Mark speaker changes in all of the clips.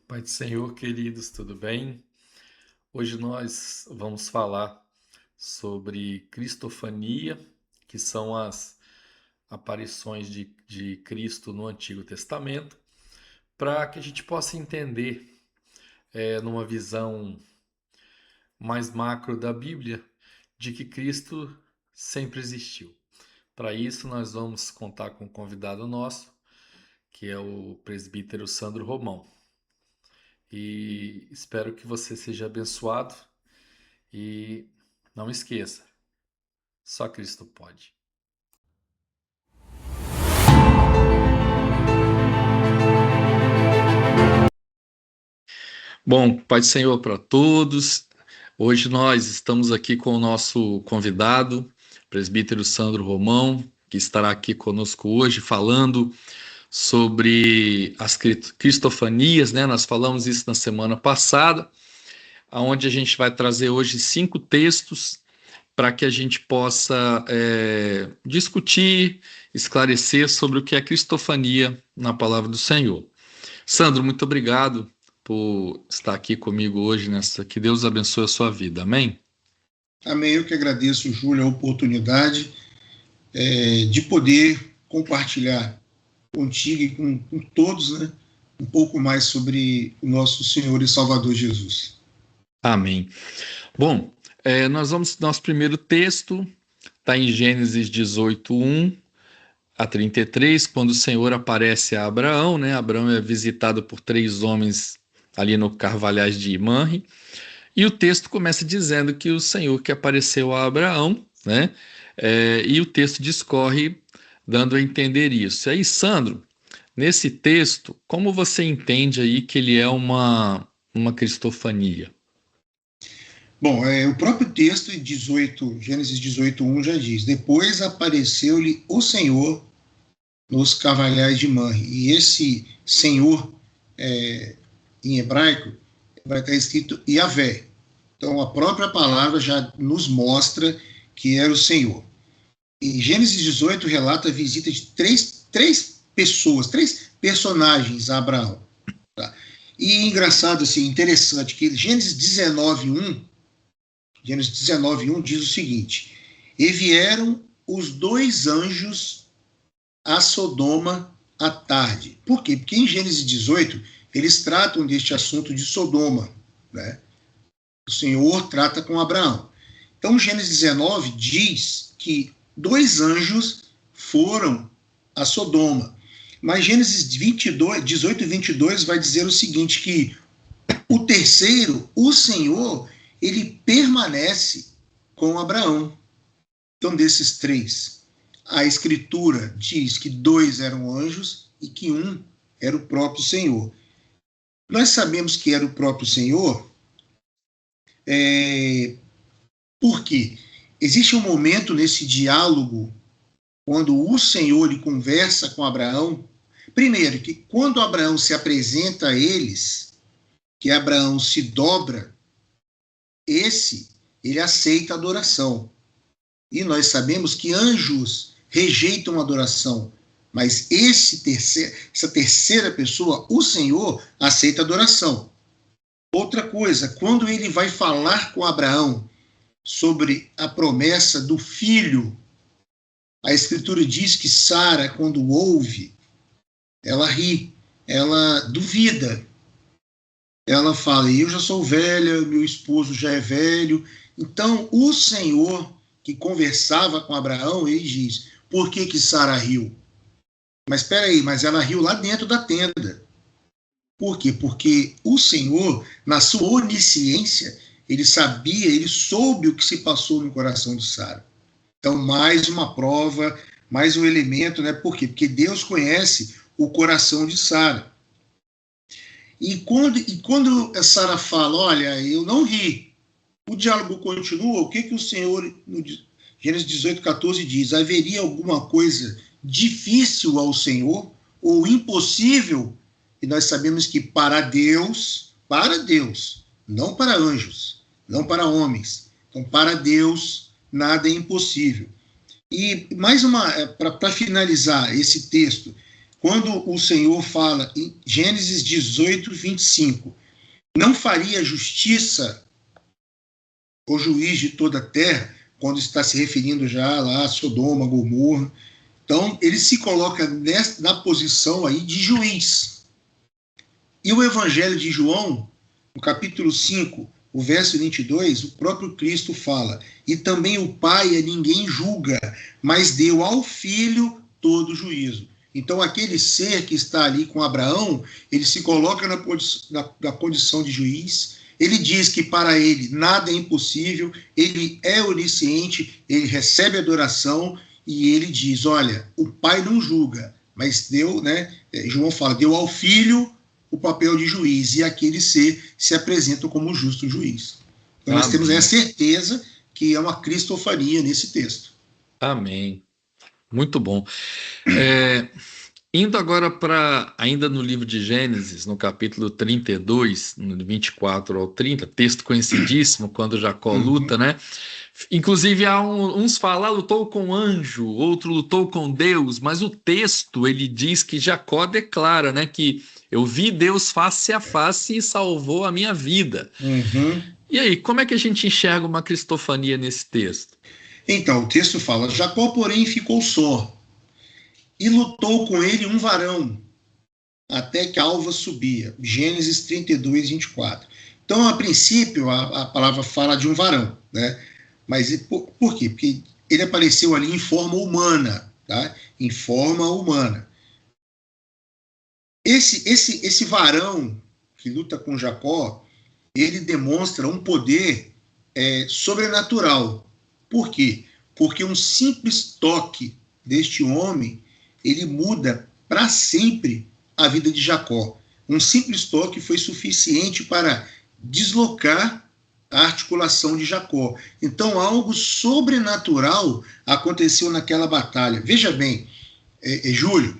Speaker 1: Pai do Senhor, queridos, tudo bem? Hoje nós vamos falar sobre cristofania, que são as aparições de Cristo no Antigo Testamento, para que a gente possa entender, numa visão mais macro da Bíblia, de que Cristo sempre existiu. Para isso, nós vamos contar com um convidado nosso, que é o presbítero Sandro Romão. E espero que você seja abençoado. E não esqueça, só Cristo pode. Bom, Pai do Senhor para todos. Hoje nós estamos aqui com o nosso convidado, presbítero Sandro Romão, que estará aqui conosco hoje falando sobre as cristofanias, né? Nós falamos isso na semana passada, onde a gente vai trazer hoje 5 textos para que a gente possa discutir, esclarecer sobre o que é cristofania na palavra do Senhor. Sandro, muito obrigado por estar aqui comigo hoje que Deus abençoe a sua vida, amém?
Speaker 2: Amém, eu que agradeço, Júlio, a oportunidade de poder compartilhar contigo e com todos, né, um pouco mais sobre o nosso Senhor e Salvador Jesus.
Speaker 1: Amém. Bom, nosso primeiro texto está em Gênesis 18:1 a 33, quando o Senhor aparece a Abraão, né? Abraão é visitado por 3 homens ali no Carvalhais de Manre, e o texto começa dizendo que o Senhor que apareceu a Abraão, né? E o texto discorre dando a entender isso. E aí, Sandro, nesse texto, como você entende aí que ele é uma cristofania?
Speaker 2: Bom, o próprio texto, Gênesis 18:1 já diz: depois apareceu-lhe o Senhor nos Carvalhais de Manre. E esse Senhor, em hebraico, vai estar escrito Yahvé. Então, a própria palavra já nos mostra que era o Senhor. E Gênesis 18 relata a visita de três pessoas, 3 personagens a Abraão. Tá? E engraçado, assim, interessante, que Gênesis 19:1 diz o seguinte: e vieram os 2 anjos a Sodoma à tarde. Por quê? Porque em Gênesis 18 eles tratam deste assunto de Sodoma, né? O Senhor trata com Abraão. Então, Gênesis 19 diz que 2 anjos foram a Sodoma. Mas Gênesis 18 e 22 vai dizer o seguinte, que o terceiro, o Senhor, ele permanece com Abraão. Então, desses 3, a Escritura diz que 2 eram anjos e que 1 era o próprio Senhor. Nós sabemos que era o próprio Senhor, por quê? Existe um momento nesse diálogo, quando o Senhor ele conversa com Abraão. Primeiro, que quando Abraão se apresenta a eles, que Abraão se dobra, ele aceita a adoração. E nós sabemos que anjos rejeitam a adoração, mas essa terceira pessoa, o Senhor, aceita a adoração. Outra coisa, quando ele vai falar com Abraão sobre a promessa do filho, a Escritura diz que Sara, quando ouve, ela ri, ela duvida. Ela fala: eu já sou velha, meu esposo já é velho. Então, o Senhor que conversava com Abraão, ele diz: por que Sara riu? Mas espera aí, mas ela riu lá dentro da tenda. Por quê? Porque o Senhor, na sua onisciência, ele sabia, ele soube o que se passou no coração de Sara. Então, mais uma prova, mais um elemento, né? Por quê? Porque Deus conhece o coração de Sara. E quando a Sara fala: olha, eu não ri, o diálogo continua. O que o Senhor, no Gênesis 18:14 diz: haveria alguma coisa difícil ao Senhor ou impossível? E nós sabemos que para Deus, não para anjos, não para homens, então para Deus nada é impossível. E mais para finalizar esse texto, quando o Senhor fala em Gênesis 18, 25, não faria justiça o juiz de toda a terra, quando está se referindo já lá a Sodoma, Gomorra. Então, ele se coloca na posição aí de juiz. E o Evangelho de João, no capítulo 5, o verso 22, o próprio Cristo fala: e também o Pai a ninguém julga, mas deu ao Filho todo o juízo. Então, aquele ser que está ali com Abraão, ele se coloca na condição de juiz. Ele diz que para ele nada é impossível, ele é onisciente, ele recebe adoração, e ele diz: olha, o Pai não julga, mas deu, né? João fala, deu ao Filho o papel de juiz, e aquele ser se apresenta como justo juiz. Então nós temos a certeza que é uma cristofania nesse texto.
Speaker 1: Amém. Muito bom. Indo agora ainda no livro de Gênesis, no capítulo 32, no 24 ao 30, texto conhecidíssimo, quando Jacó luta, né? Inclusive, uns falam, lutou com anjo, outro lutou com Deus, mas o texto, ele diz que Jacó declara, né, que eu vi Deus face a face e salvou a minha vida. E aí, como é que a gente enxerga uma cristofania nesse texto?
Speaker 2: Então, o texto fala, Jacó, porém, ficou só, e lutou com ele um varão, até que a alva subia. Gênesis 32, 24. Então, a princípio, a palavra fala de um varão, né? Mas por quê? Porque ele apareceu ali em forma humana, tá? Em forma humana. Esse varão que luta com Jacó, ele demonstra um poder sobrenatural. Por quê? Porque um simples toque deste homem, ele muda para sempre a vida de Jacó. Um simples toque foi suficiente para deslocar a articulação de Jacó. Então, algo sobrenatural aconteceu naquela batalha. Veja bem, Júlio,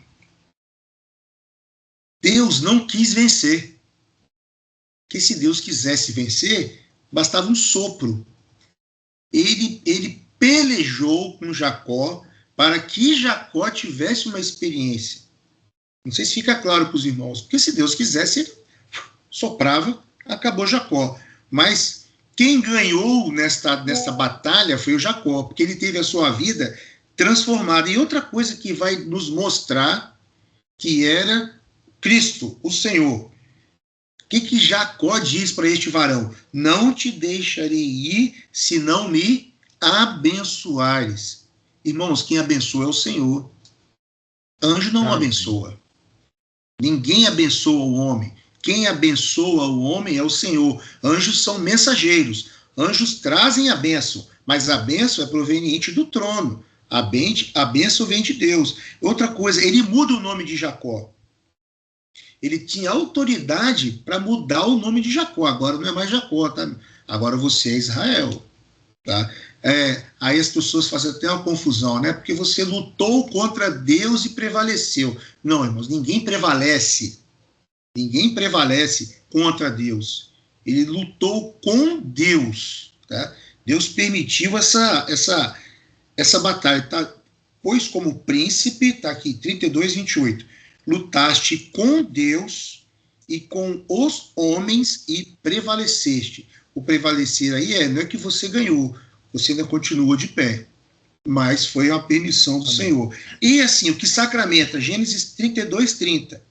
Speaker 2: Deus não quis vencer. Porque se Deus quisesse vencer, bastava um sopro. Ele pelejou com Jacó para que Jacó tivesse uma experiência. Não sei se fica claro para os irmãos, porque se Deus quisesse, ele soprava, acabou Jacó. Mas quem ganhou nesta batalha foi o Jacó, porque ele teve a sua vida transformada. E outra coisa que vai nos mostrar que era Cristo, o Senhor. O que Jacó diz para este varão? Não te deixarei ir se não me abençoares. Irmãos, quem abençoa é o Senhor. Anjo não abençoa. Ninguém abençoa o homem. Quem abençoa o homem é o Senhor. Anjos são mensageiros. Anjos trazem a bênção, mas a bênção é proveniente do trono. A bênção vem de Deus. Outra coisa, ele muda o nome de Jacó. Ele tinha autoridade para mudar o nome de Jacó. Agora não é mais Jacó, tá? Agora você é Israel. Tá? Aí as pessoas fazem até uma confusão, né? Porque você lutou contra Deus e prevaleceu. Não, irmãos, ninguém prevalece. Ninguém prevalece contra Deus. Ele lutou com Deus. Tá? Deus permitiu essa batalha. Tá? Pois como príncipe, está aqui, 32, 28. Lutaste com Deus e com os homens e prevaleceste. O prevalecer aí não é que você ganhou, você ainda continua de pé, mas foi uma permissão do Senhor. E assim, o que sacramenta, Gênesis 32, 30.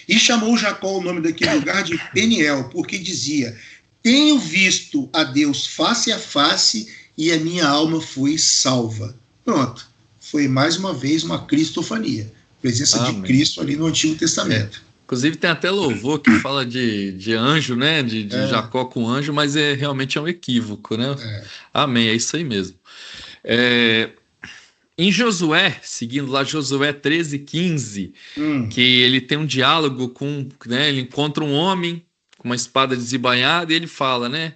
Speaker 2: E chamou Jacó o nome daquele lugar de Peniel, porque dizia, tenho visto a Deus face a face e a minha alma foi salva. Pronto, foi mais uma vez uma cristofania. Presença de Cristo ali no Antigo Testamento.
Speaker 1: Inclusive tem até louvor que fala de anjo, né? De Jacó com anjo, mas realmente é um equívoco, né? Amém, é isso aí mesmo. Em Josué, seguindo lá Josué 13, 15, que ele tem um diálogo com, né? Ele encontra um homem com uma espada desembainhada e ele fala, né?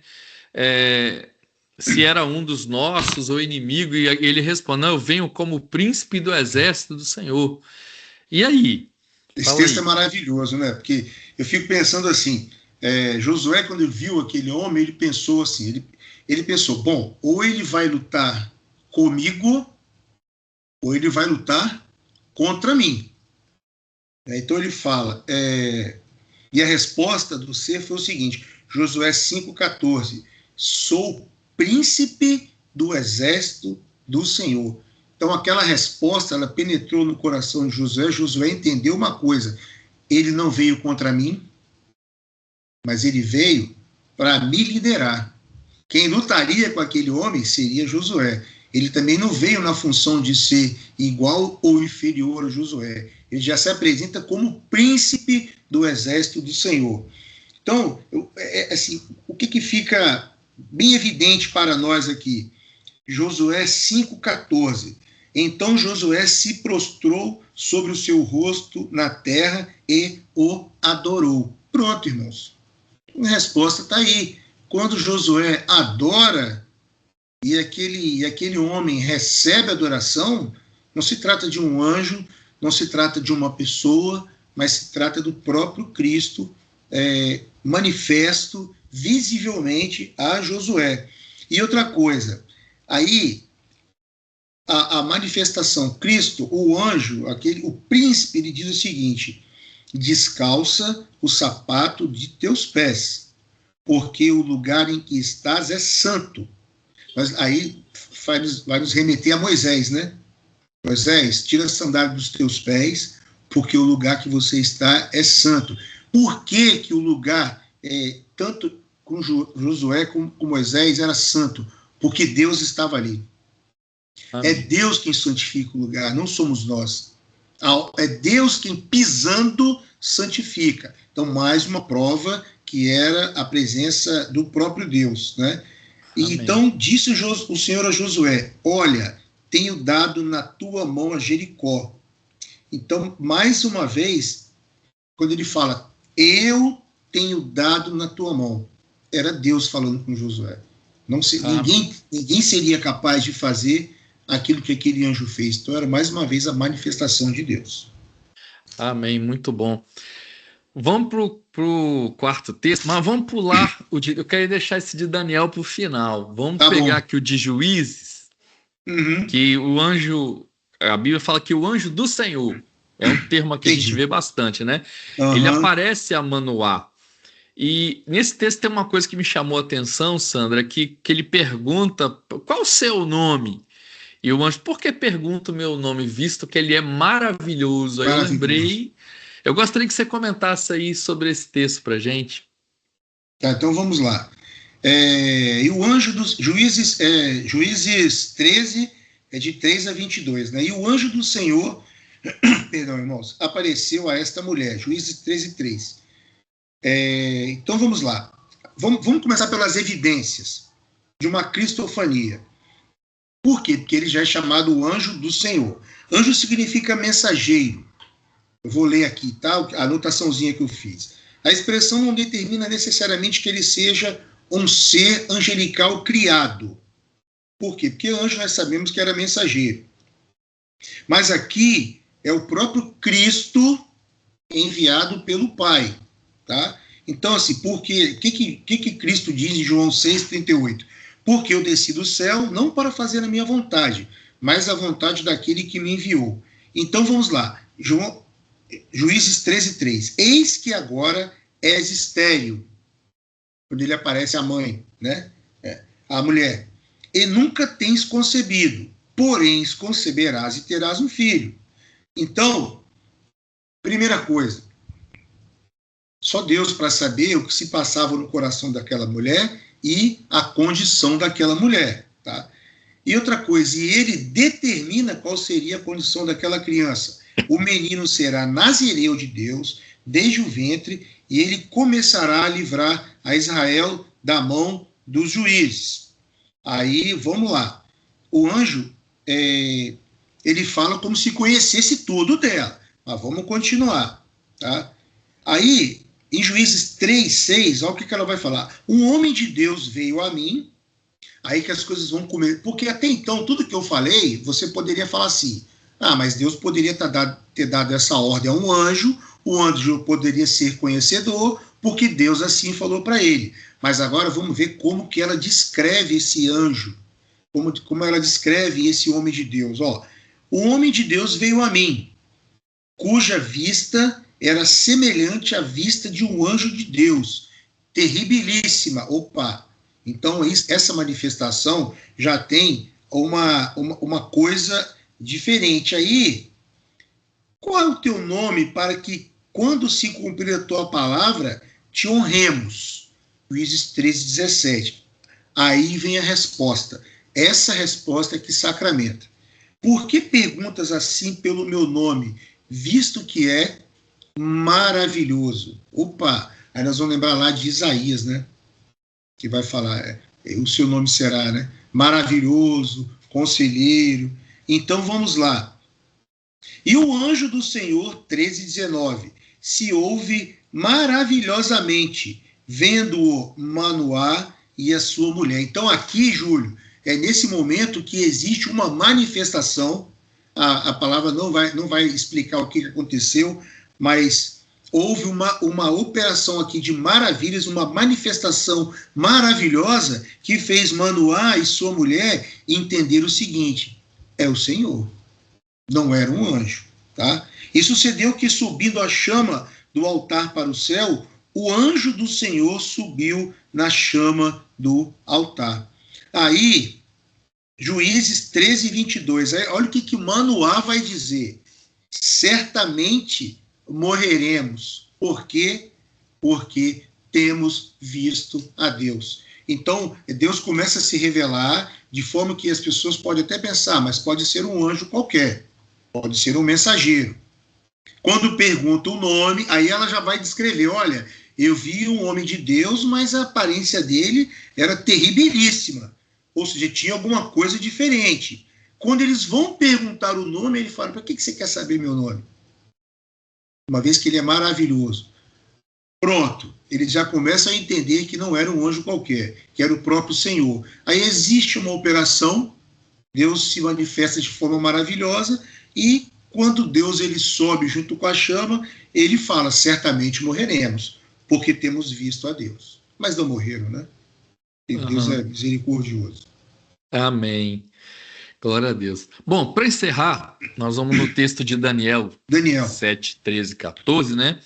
Speaker 1: Se era um dos nossos ou inimigo, e ele responde, não, eu venho como príncipe do exército do Senhor. E aí?
Speaker 2: Esse texto é maravilhoso, né? Porque eu fico pensando assim, Josué, quando viu aquele homem, ele pensou assim, ele pensou, bom, ou ele vai lutar comigo, ou ele vai lutar contra mim. Então ele fala, e a resposta do ser foi o seguinte, Josué 5,14, sou príncipe do exército do Senhor. Então aquela resposta, ela penetrou no coração de Josué. Josué entendeu uma coisa, ele não veio contra mim, mas ele veio para me liderar. Quem lutaria com aquele homem seria Josué. Ele também não veio na função de ser igual ou inferior a Josué. Ele já se apresenta como príncipe do exército do Senhor. Então, assim, o que fica bem evidente para nós aqui? Josué 5,14. Então Josué se prostrou sobre o seu rosto na terra e o adorou. Pronto, irmãos. A resposta está aí. Quando Josué adora e aquele homem recebe adoração, não se trata de um anjo, não se trata de uma pessoa, mas se trata do próprio Cristo manifesto visivelmente a Josué. E outra coisa, aí a manifestação, Cristo, o anjo, o príncipe, ele diz o seguinte, descalça o sapato de teus pés, porque o lugar em que estás é santo. Mas aí vai nos remeter a Moisés, né? Moisés, tira a sandália dos teus pés, porque o lugar que você está é santo. Por que o lugar, tanto com Josué como com Moisés, era santo? Porque Deus estava ali. Amém. É Deus quem santifica o lugar, não somos nós. É Deus quem pisando santifica. Então, mais uma prova que era a presença do próprio Deus, né? E então disse o Senhor a Josué, olha, tenho dado na tua mão a Jericó. Então, mais uma vez, quando ele fala, eu tenho dado na tua mão, era Deus falando com Josué. Ninguém seria capaz de fazer aquilo que aquele anjo fez. Então, era mais uma vez a manifestação de Deus.
Speaker 1: Amém, muito bom. Vamos para o quarto texto, mas vamos pular eu quero deixar esse de Daniel para o final. Vamos pegar aqui o de Juízes, que o anjo, a Bíblia fala que o anjo do Senhor, é um termo que a gente vê bastante, né? Ele aparece a Manoá. E nesse texto tem uma coisa que me chamou a atenção, Sandra, que ele pergunta, qual o seu nome? E o anjo, por que pergunta o meu nome, visto que ele é maravilhoso? Aí eu lembrei... Eu gostaria que você comentasse aí sobre esse texto para a gente.
Speaker 2: Tá, então vamos lá. E o anjo dos Juízes 13, de 3 a 22, né? E o anjo do Senhor, perdão, irmãos, apareceu a esta mulher, Juízes 13, 3. Então vamos lá. Vamos começar pelas evidências de uma cristofania. Por quê? Porque ele já é chamado o anjo do Senhor. Anjo significa mensageiro. Eu vou ler aqui, tá? A anotaçãozinha que eu fiz. A expressão não determina necessariamente que ele seja um ser angelical criado. Por quê? Porque anjo nós sabemos que era mensageiro. Mas aqui é o próprio Cristo enviado pelo Pai, tá? Então, assim, o que Cristo diz em João 6,38? Porque eu desci do céu não para fazer a minha vontade, mas a vontade daquele que me enviou. Então, vamos lá. Juízes 13, 3. Eis que agora és estéril. Quando ele aparece a mãe, né? A mulher. E nunca tens concebido, porém conceberás e terás um filho. Então, primeira coisa, só Deus para saber o que se passava no coração daquela mulher e a condição daquela mulher, tá? E outra coisa, e ele determina qual seria a condição daquela criança. O menino será nazireu de Deus desde o ventre e ele começará a livrar a Israel da mão dos juízes. Aí, vamos lá. O anjo, ele fala como se conhecesse tudo dela. Mas vamos continuar, tá? Aí, em Juízes 3, 6, olha o que ela vai falar. Um homem de Deus veio a mim, aí que as coisas vão comer. Porque até então, tudo que eu falei, você poderia falar assim, mas Deus poderia ter dado essa ordem a um anjo, o anjo poderia ser conhecedor, porque Deus assim falou para ele. Mas agora vamos ver como que ela descreve esse anjo, como ela descreve esse homem de Deus. O homem de Deus veio a mim, cuja vista era semelhante à vista de um anjo de Deus, terribilíssima. Opa! Então, essa manifestação já tem uma coisa diferente. Aí, qual é o teu nome para que, quando se cumprir a tua palavra, te honremos? Juízes 13:17. Aí vem a resposta. Essa resposta é que sacramenta. Por que perguntas assim pelo meu nome, visto que é maravilhoso? Opa! Aí nós vamos lembrar lá de Isaías, né? Que vai falar, o seu nome será, né? Maravilhoso, conselheiro. Então vamos lá. E o anjo do Senhor, 13:19, se ouve maravilhosamente, vendo-o Manoá e a sua mulher. Então aqui, Júlio, é nesse momento que existe uma manifestação, a palavra não vai explicar o que aconteceu, mas houve uma operação aqui de maravilhas, uma manifestação maravilhosa que fez Manoá e sua mulher entender o seguinte: é o Senhor, não era um anjo. Tá? E sucedeu que, subindo a chama do altar para o céu, o anjo do Senhor subiu na chama do altar. Aí, Juízes 13:22, olha o que Manoá vai dizer: certamente morreremos. Por quê? Porque temos visto a Deus. Então, Deus começa a se revelar de forma que as pessoas podem até pensar, mas pode ser um anjo qualquer, pode ser um mensageiro. Quando pergunta o nome, aí ela já vai descrever: olha, eu vi um homem de Deus, mas a aparência dele era terribilíssima. Ou seja, tinha alguma coisa diferente. Quando eles vão perguntar o nome, ele fala: para que você quer saber meu nome? Uma vez que ele é maravilhoso. Pronto, eles já começam a entender que não era um anjo qualquer, que era o próprio Senhor. Aí existe uma operação, Deus se manifesta de forma maravilhosa, e quando Deus ele sobe junto com a chama, ele fala: certamente morreremos, porque temos visto a Deus. Mas não morreram, né? E Deus é misericordioso.
Speaker 1: Amém. Glória a Deus. Bom, para encerrar, nós vamos no texto de Daniel 7, 13, 14, né?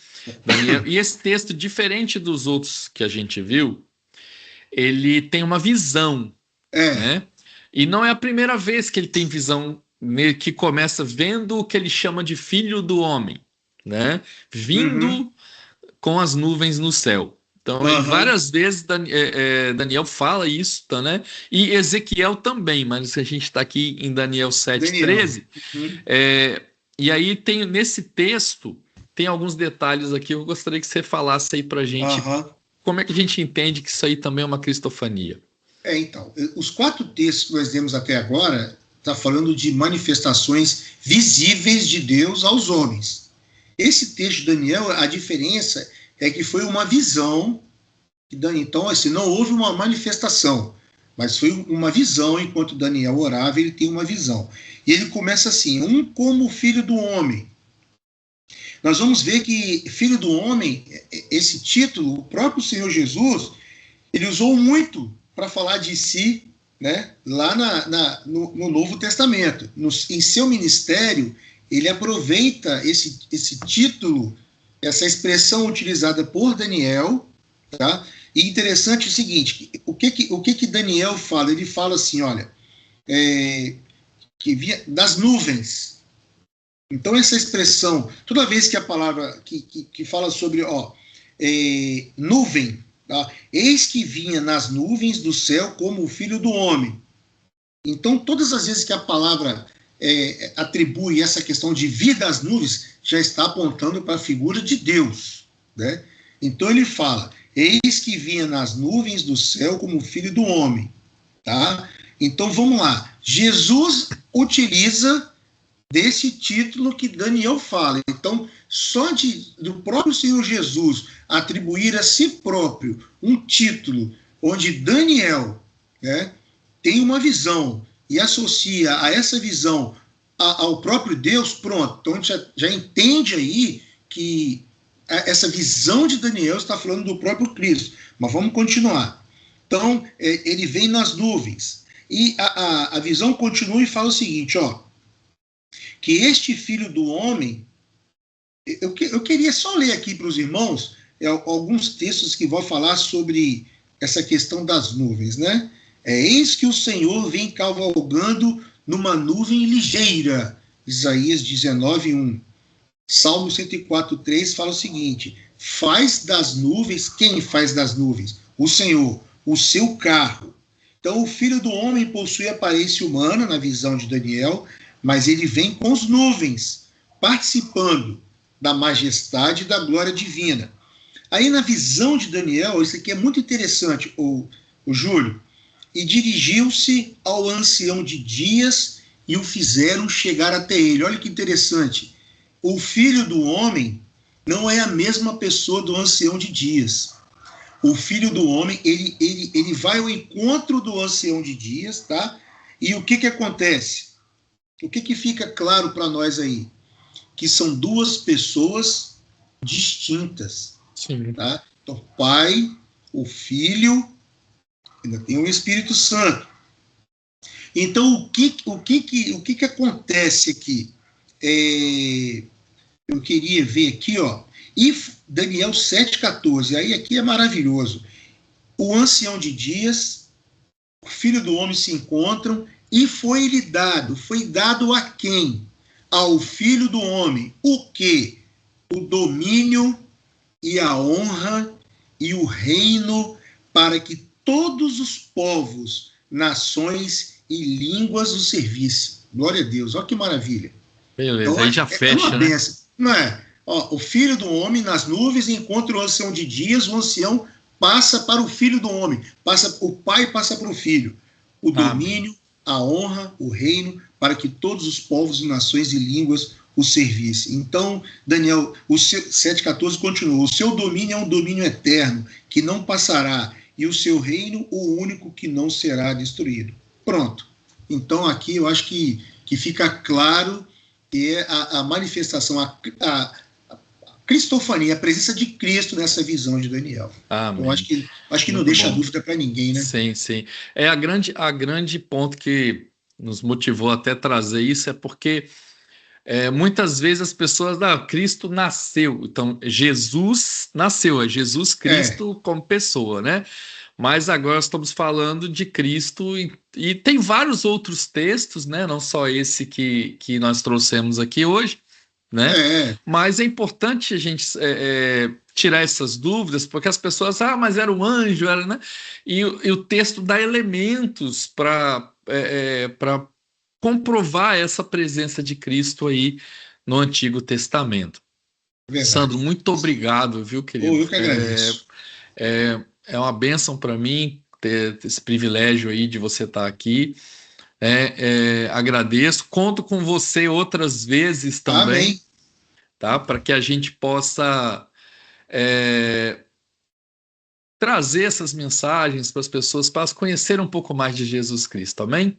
Speaker 1: Daniel, e esse texto, diferente dos outros que a gente viu, ele tem uma visão, né? E não é a primeira vez que ele tem visão, que começa vendo o que ele chama de filho do homem, né? Vindo com as nuvens no céu. Então, várias vezes Daniel fala isso, tá, né? E Ezequiel também, mas a gente está aqui em Daniel 7:13. E aí tem nesse texto, tem alguns detalhes aqui, eu gostaria que você falasse aí pra gente como é que a gente entende que isso aí também é uma cristofania.
Speaker 2: Então, os 4 textos que nós demos até agora está falando de manifestações visíveis de Deus aos homens. Esse texto de Daniel, a diferença é que foi uma visão, então assim, não houve uma manifestação, mas foi uma visão. Enquanto Daniel orava, ele tem uma visão. E ele começa assim: como filho do homem. Nós vamos ver que filho do homem, esse título, o próprio Senhor Jesus, ele usou muito para falar de si, né, lá no Novo Testamento. Em seu ministério, ele aproveita esse título, essa expressão utilizada por Daniel, tá? E interessante é o seguinte: o que Daniel fala? Ele fala assim, olha, que via das nuvens. Então essa expressão, toda vez que a palavra que fala sobre nuvem, tá? Eis que vinha nas nuvens do céu como o filho do homem. Então todas as vezes que a palavra atribui essa questão de vir das nuvens, já está apontando para a figura de Deus, né? Então ele fala: eis que vinha nas nuvens do céu como o filho do homem, tá? Então vamos lá, Jesus utiliza desse título que Daniel fala. Então, só do próprio Senhor Jesus atribuir a si próprio um título onde Daniel, né, tem uma visão e associa a essa visão ao próprio Deus, pronto. Então a gente já entende aí que essa visão de Daniel está falando do próprio Cristo. Mas vamos continuar. Então, ele vem nas nuvens. E a visão continua e fala o seguinte, que este filho do homem, Eu queria só ler aqui para os irmãos alguns textos que vão falar sobre essa questão das nuvens, né? Eis que o Senhor vem cavalgando numa nuvem ligeira. Isaías 19:1. Salmo 104:3 fala o seguinte: faz das nuvens, quem faz das nuvens? O Senhor, o seu carro. Então, o Filho do Homem possui aparência humana, na visão de Daniel, mas ele vem com as nuvens, participando da majestade e da glória divina. Aí, na visão de Daniel, isso aqui é muito interessante, o Júlio, e dirigiu-se ao ancião de dias e o fizeram chegar até ele. Olha que interessante. O Filho do Homem não é a mesma pessoa do ancião de dias. O Filho do Homem, ele vai ao encontro do ancião de dias, tá? E o que acontece? O que fica claro para nós aí? Que são duas pessoas distintas.
Speaker 1: Sim.
Speaker 2: Tá? Então, Pai, o Filho, ainda tem o Espírito Santo. Então, o que acontece aqui? Eu queria ver aqui, ó. E Daniel 7,14, aí aqui é maravilhoso. O ancião de dias, o Filho do Homem se encontram e foi dado a quem? Ao Filho do Homem. O quê? O domínio e a honra e o reino para que todos os povos, nações e línguas o servissem. Glória a Deus, olha que maravilha.
Speaker 1: Beleza, então, aí já fecha,
Speaker 2: uma benção, né? Não é? Ó, o Filho do Homem nas nuvens encontra o ancião de dias, o ancião passa para o Filho do Homem, o Pai passa para o Filho. O domínio, amém, a honra, o reino, para que todos os povos, nações e línguas o servissem. Então, Daniel, o 7,14 continua: o seu domínio é um domínio eterno, que não passará, e o seu reino, o único que não será destruído. Pronto. Então, aqui eu acho que fica claro que é a manifestação, a cristofania, a presença de Cristo nessa visão de Daniel. Então, acho que não deixa dúvida para ninguém, né?
Speaker 1: Sim, sim. A grande ponto que nos motivou até trazer isso é porque muitas vezes as pessoas, Cristo nasceu, então Jesus nasceu, é Jesus Cristo como pessoa, né? Mas agora estamos falando de Cristo e tem vários outros textos, né? Não só esse que nós trouxemos aqui hoje, né? Mas é importante a gente tirar essas dúvidas, porque as pessoas, mas era um anjo, era, né? E o texto dá elementos para comprovar essa presença de Cristo aí no Antigo Testamento. Verdade. Sandro, muito obrigado, viu, querido?
Speaker 2: Eu que agradeço.
Speaker 1: É uma bênção para mim ter esse privilégio aí de você estar aqui. Agradeço. Conto com você outras vezes também. Amém. Tá? Para que a gente possa trazer essas mensagens para as pessoas, para conhecer um pouco mais de Jesus Cristo. Amém?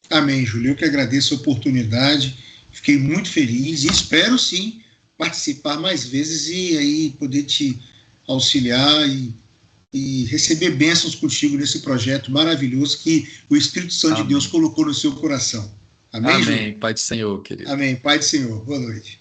Speaker 2: Amém, Júlio. Eu que agradeço a oportunidade. Fiquei muito feliz e espero, sim, participar mais vezes e aí poder te auxiliar e receber bênçãos contigo nesse projeto maravilhoso que o Espírito Santo de Deus colocou no seu coração. Amém,
Speaker 1: Amém,
Speaker 2: Júlio?
Speaker 1: Pai do Senhor, querido.
Speaker 2: Amém, Pai do Senhor. Boa noite.